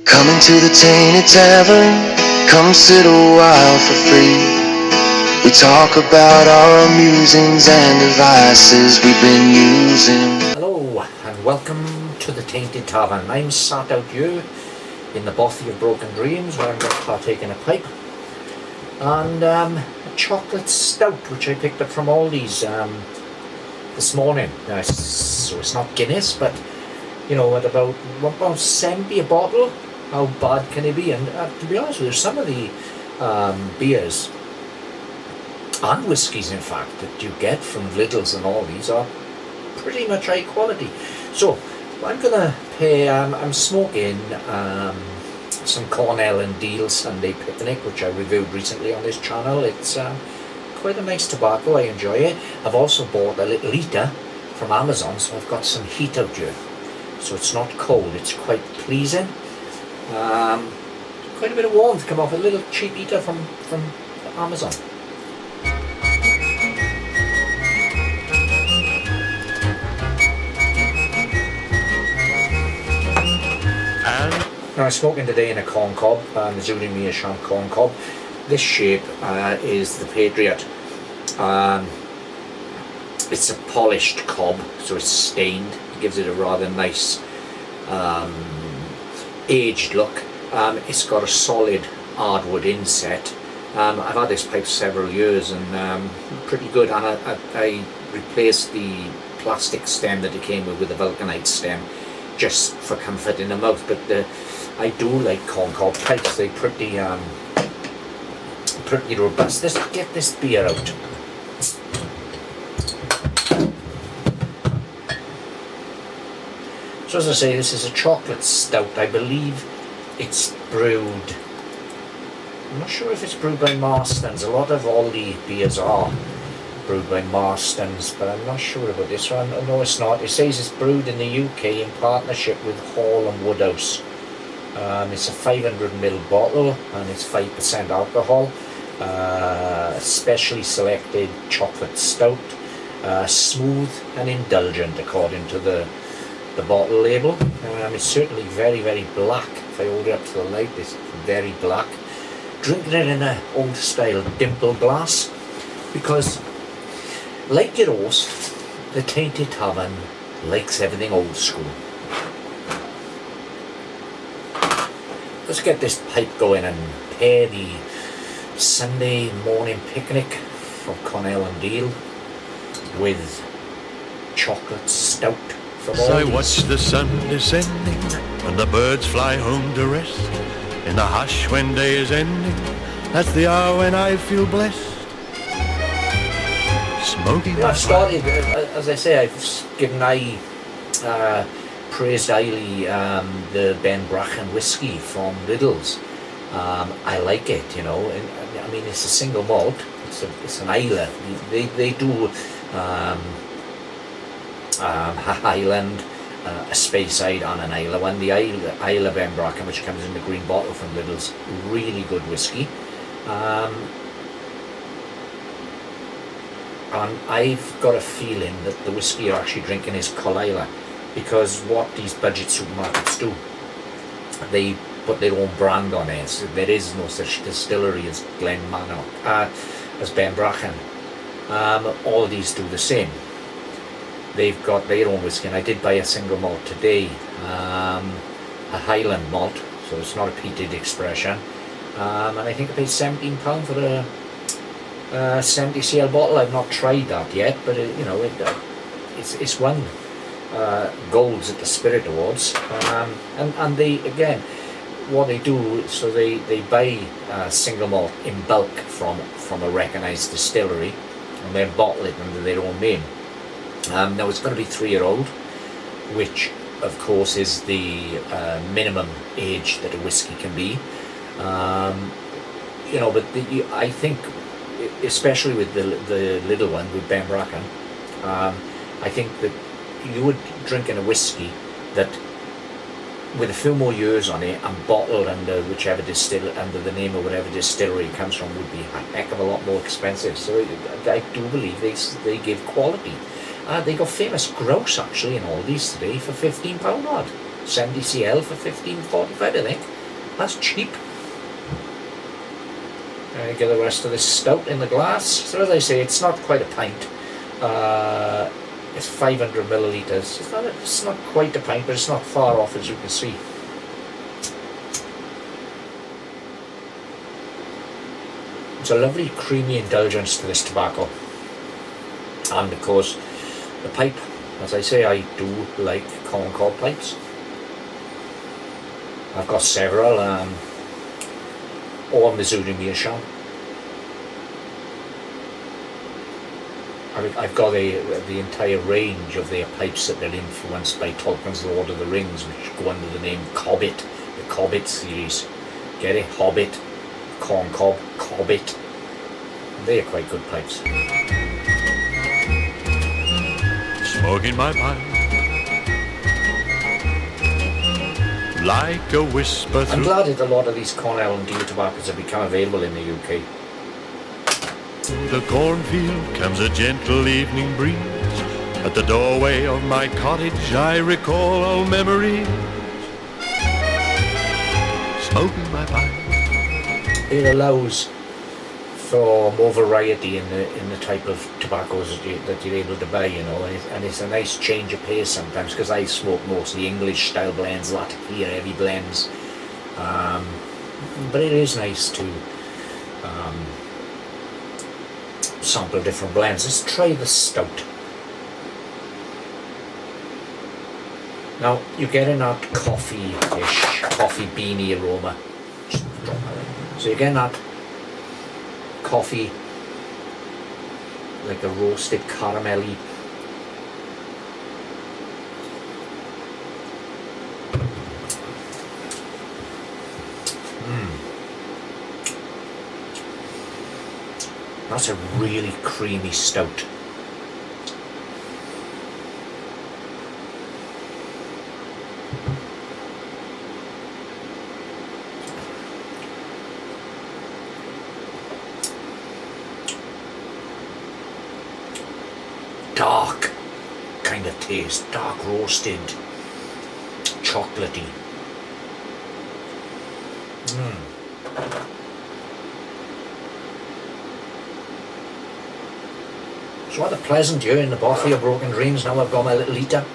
Coming to the Tainted Tavern, come sit a while for free. We talk about our musings and devices we've been using. Hello and welcome to the Tainted Tavern. I'm sat out here in the bothy of broken dreams where I'm going to partake in a pipe and a chocolate stout which I picked up from Aldi's this morning. So it's not Guinness, but you know, at about £1.70 a bottle, how bad can it be? And to be honest with you, some of the beers and whiskies, in fact, that you get from Lidl's and all these are pretty much high quality. So I'm gonna pay. I'm smoking some Cornell and Deal Sunday Picnic, which I reviewed recently on this channel. It's quite a nice tobacco. I enjoy it. I've also bought a little heater from Amazon, so I've got some heat out here. So it's not cold. It's quite pleasing. Quite a bit of warmth come off a little cheap heater from Amazon. Now I'm smoking today in a corn cob, Missouri Meerschaum corn cob. This shape is the Patriot. It's a polished cob, so it's stained. It gives it a rather nice aged look. It's got a solid hardwood inset. I've had this pipe several years and pretty good, and I replaced the plastic stem that it came with a vulcanite stem just for comfort in the mouth. But I do like corncob pipes. They're pretty robust. Let's get this beer out. So as I say, this is a chocolate stout. I believe it's brewed, I'm not sure if it's brewed by Marston's. A lot of Aldi beers are brewed by Marston's, but I'm not sure about this one. No, it's not. It says it's brewed in the UK in partnership with Hall and Woodhouse. It's a 500ml bottle and it's 5% alcohol. Specially selected chocolate stout, smooth and indulgent according to the bottle label. It's certainly very, very black. If I hold it up to the light, it's very black. Drinking it in an old style dimple glass, because like your host, the Tainted Tavern likes everything old school. Let's get this pipe going and pair the Sunday morning picnic from Cornell and Deal with chocolate stout. As I watch the sun descending and the birds fly home to rest, in the hush when day is ending, that's the hour when I feel blessed. Smoking. I've started, as I say, I've given praised highly the Ben Brachen whiskey from Lidl's. I like it, you know. I mean, it's a single malt. It's an Islay. They do. A Highland, a Speyside and an Islay one. The Islay Ben Brachen, which comes in the green bottle from Lidl's, really good whiskey. And I've got a feeling that the whiskey you're actually drinking is Islay, because what these budget supermarkets do, they put their own brand on it. So there is no such distillery as Glenmannock, as Ben Brachen. All these do the same. They've got their own whiskey, and I did buy a single malt today, a Highland malt, so it's not a peated expression, and I think I paid £17 for a 70cl bottle. I've not tried that yet, but it's won golds at the Spirit Awards, and they, again, what they do, so they buy single malt in bulk from a recognised distillery and then bottle it under their own name. Now it's going to be 3-year-old, which of course is the minimum age that a whiskey can be. But I think, especially with the little one, with Ben Brachen, I think that you would drink in a whiskey that, with a few more years on it and bottled under under the name of whatever distillery it comes from, would be a heck of a lot more expensive. So I do believe they give quality. They got famous grouse actually in Aldi's today for £15 odd. 70cl for 15.45, I think. That's cheap. I get the rest of this stout in the glass. So as I say, it's not quite a pint. It's 500 millilitres. It's not quite a pint, but it's not far off, as you can see. It's a lovely creamy indulgence to this tobacco. And of course, the pipe, as I say, I do like corncob pipes. I've got several, all Missouri meerschaum. I've got the entire range of their pipes that are influenced by Tolkien's Lord of the Rings, which go under the name Cobbit, the Cobbit series. Get it? Hobbit, corncob, Cobbit. They're quite good pipes. Smoking my pipe like a whisper I'm through glad that a lot of these Cornell and Deal tobaccos have become available in the UK. the cornfield comes a gentle evening breeze. At the doorway of my cottage I recall old memories. Smoking my pipe. It allows for more variety in the type of tobaccos that you're able to buy, you know, and it's a nice change of pace sometimes, because I smoke mostly English style blends, Latakia heavy blends, but it is nice to sample different blends. Let's try the Stout. Now you're getting that coffee-ish, coffee beanie aroma. Just drop that in. So you're getting that coffee, like a roasted caramelly. That's a really creamy stout. Dark kind of taste, dark roasted, chocolatey. So what a pleasant year in the bottle of Broken Dreams. Now I've got my little litre.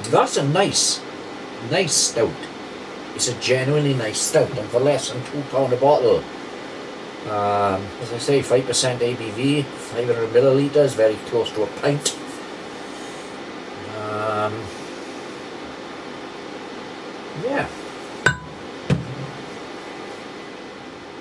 That's a nice stout. It's a genuinely nice stout, and for less than £2 a bottle. As I say, 5% ABV, 500 millilitres, very close to a pint. Yeah.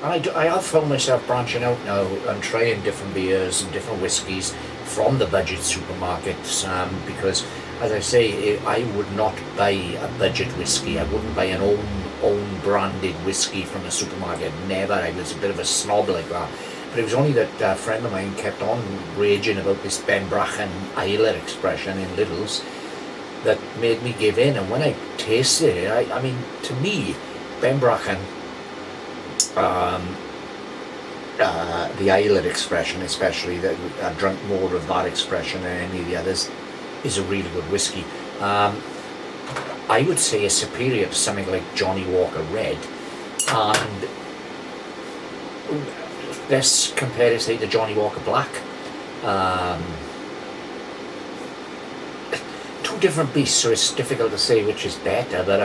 And I have found myself branching out now and trying different beers and different whiskies from the budget supermarkets, because, as I say, I would not buy a budget whiskey. I wouldn't buy an own branded whiskey from a supermarket. Never. I was a bit of a snob like that. But it was only that a friend of mine kept on raging about this Ben Brachen Isler expression in Lidl's that made me give in. And when I tasted it, I mean, to me, Ben Brachen, the Isler expression especially, that I drank more of that expression than any of the others, is a really good whiskey. I would say is superior to something like Johnny Walker Red, and let's compare it, say, to Johnny Walker Black. Two different beasts, so it's difficult to say which is better, but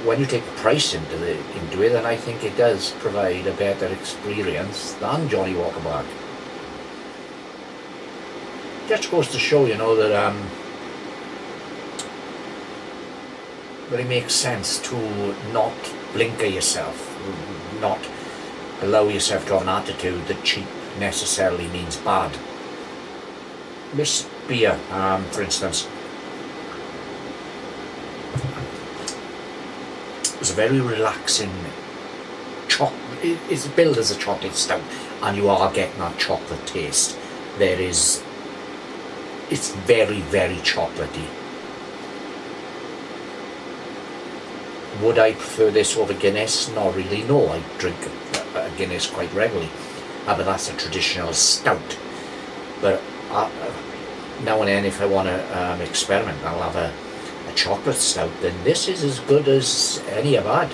when you take the price into it, then I think it does provide a better experience than Johnny Walker Black. Just goes to show, you know, that it makes sense to not blinker yourself, not allow yourself to have an attitude that cheap necessarily means bad. This beer, for instance, was a very relaxing it's billed as a chocolate stout, and you are getting that chocolate taste. It's very, very chocolatey. Would I prefer this over Guinness? Not really, no. I drink a Guinness quite regularly. but that's a traditional stout. But now and then, if I want to experiment, I'll have a chocolate stout. Then this is as good as any I've had.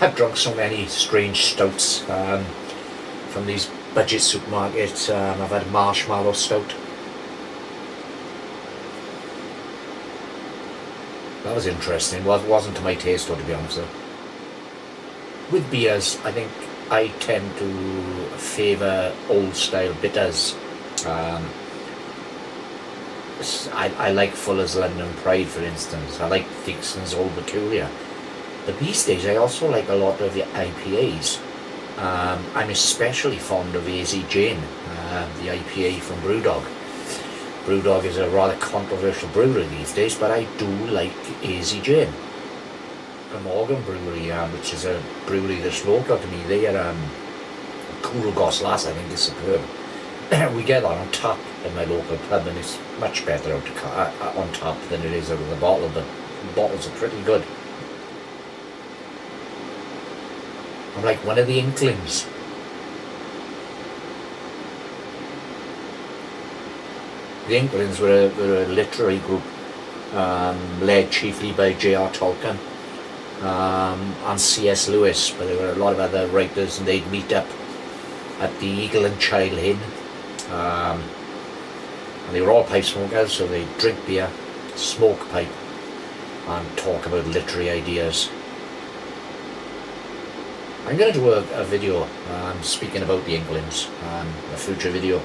I've drunk so many strange stouts from these budget supermarkets. I've had marshmallow stout. That was interesting. Wasn't to my taste, though, to be honest. With beers, I think I tend to favour old style bitters. I like Fuller's London Pride, for instance. I like Theakson's Old Peculiar. But these days I also like a lot of the IPAs. I'm especially fond of AZ Jane, the IPA from Brewdog. Brewdog is a rather controversial brewery these days, but I do like AZ Jane. The Morgan Brewery, which is a brewery that's local to me, they are Kurugos Lass, I think, is superb. We get that on tap in my local pub, and it's much better on tap than it is out of the bottle, but the bottles are pretty good. I'm like one of the Inklings. The Inklings were a literary group led chiefly by J.R. Tolkien and C.S. Lewis, but there were a lot of other writers, and they'd meet up at the Eagle and Child Inn. And they were all pipe smokers, so they'd drink beer, smoke pipe, and talk about literary ideas. I'm going to do a video speaking about the Inklings, a future video.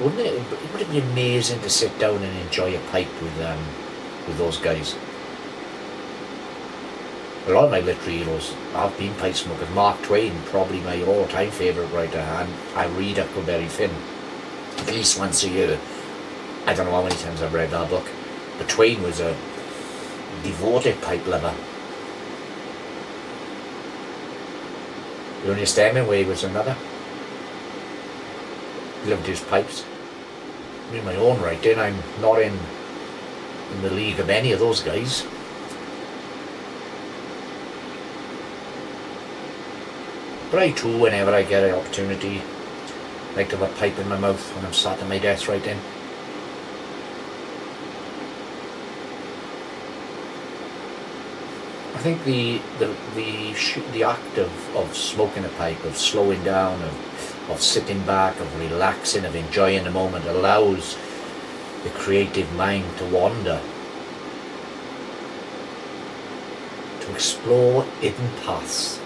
Would it be amazing to sit down and enjoy a pipe with those guys? A lot of my literary heroes have been pipe smokers. Mark Twain, probably my all-time favourite writer, and I read Huckleberry Finn at least once a year. I don't know how many times I've read that book, but Twain was a devoted pipe lover. Ernest Hemingway was another. He loved his pipes. In my own right, then I'm not in the league of any of those guys. But I too, whenever I get an opportunity, like to have a pipe in my mouth when I'm sat at my desk right in. I think the act of smoking a pipe, of slowing down, of sitting back, of relaxing, of enjoying the moment allows the creative mind to wander, to explore hidden paths.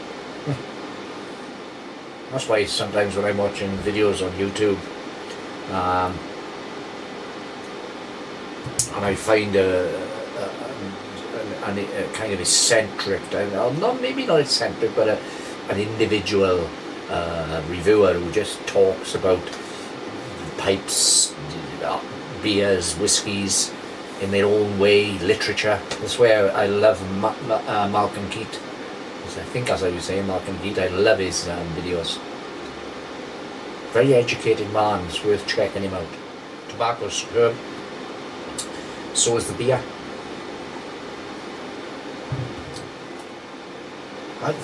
That's why sometimes when I'm watching videos on YouTube and I find a kind of eccentric, maybe not eccentric, but an individual reviewer who just talks about pipes, beers, whiskies in their own way, literature. That's where I love Malcolm Keat. I think, as I was saying, Malcolm Keat, I love his videos. Very educated man, it's worth checking him out. Tobacco's superb, so is the beer.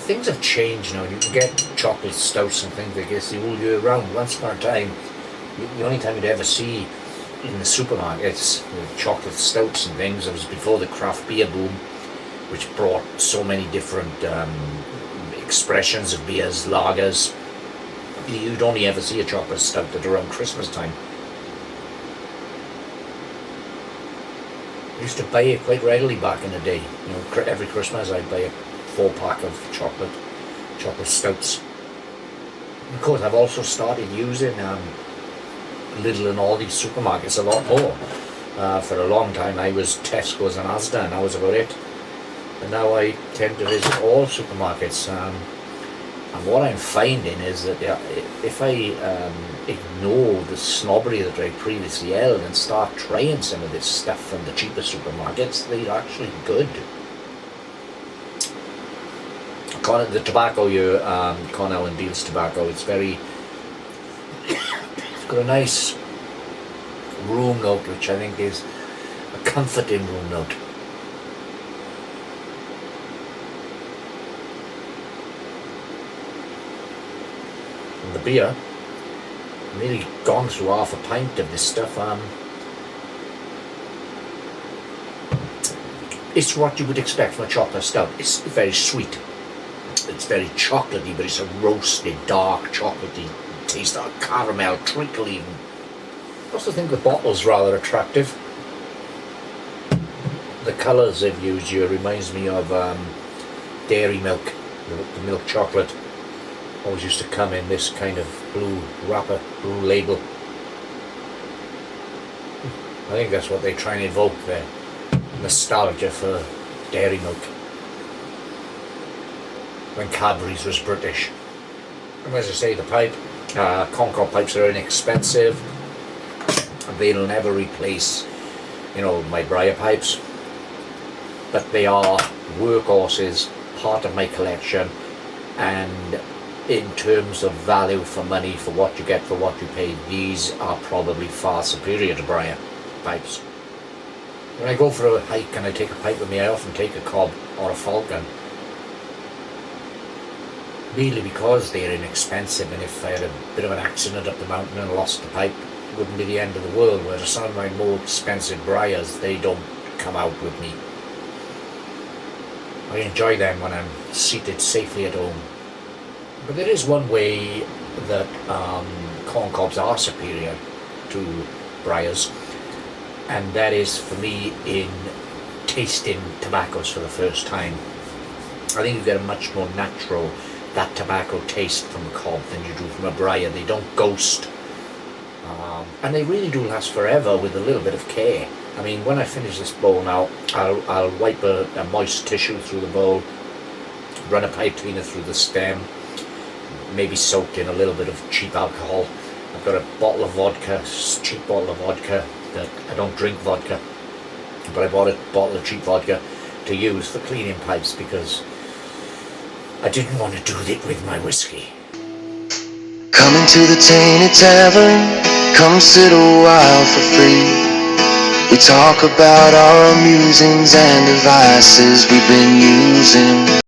Things have changed now. You can get chocolate stouts and things like this the whole year round. Once upon a time, the only time you'd ever see in the supermarkets the chocolate stouts and things, it was before the craft beer boom, which brought so many different expressions of beers, lagers. You'd only ever see a chocolate stout at around Christmas time. I used to buy it quite readily back in the day. You know, every Christmas I'd buy a 4-pack of chocolate stouts. Of course, I've also started using Lidl and Aldi supermarkets a lot more. For a long time I was Tesco's and Asda, and that was about it. And now I tend to visit all supermarkets. And what I'm finding is that if I ignore the snobbery that I previously held and start trying some of this stuff from the cheaper supermarkets, they're actually good. The tobacco here, Cornell and Deal's tobacco, it's got a nice room note, which I think is a comforting room note. And the beer, I've nearly gone through half a pint of this stuff. It's what you would expect from a chocolate stout. It's very sweet. It's very chocolatey, but it's a roasted, dark, chocolatey taste of caramel, treacle even. I also think the bottle's rather attractive. The colours they've used here reminds me of dairy milk, the milk chocolate. Always used to come in this kind of blue wrapper, blue label. I think that's what they try and evoke there. Nostalgia for dairy milk. When Cadbury's was British. And as I say, the pipe, Concord pipes are inexpensive. They'll never replace, my briar pipes. But they are workhorses, part of my collection, and in terms of value for money, for what you get for what you pay, these are probably far superior to briar pipes. When I go for a hike and I take a pipe with me, I often take a cob or a falcon. Really because they're inexpensive, and if I had a bit of an accident up the mountain and lost the pipe, it wouldn't be the end of the world, whereas some of my more expensive briars, they don't come out with me. I enjoy them when I'm seated safely at home. But there is one way that corn cobs are superior to briars, and that is for me in tasting tobaccos for the first time. I think you get a much more natural, that tobacco taste from a cob than you do from a briar. They don't ghost, and they really do last forever with a little bit of care. I mean, when I finish this bowl now, I'll wipe a moist tissue through the bowl, run a pipe cleaner through the stem, maybe soaked in a little bit of cheap alcohol. I've got a bottle of vodka, cheap bottle of vodka. That I don't drink vodka, but I bought a bottle of cheap vodka to use for cleaning pipes because I didn't want to do it with my whiskey. Come into the Tainted Tavern, come sit a while for free. We talk about our musings and devices we've been using.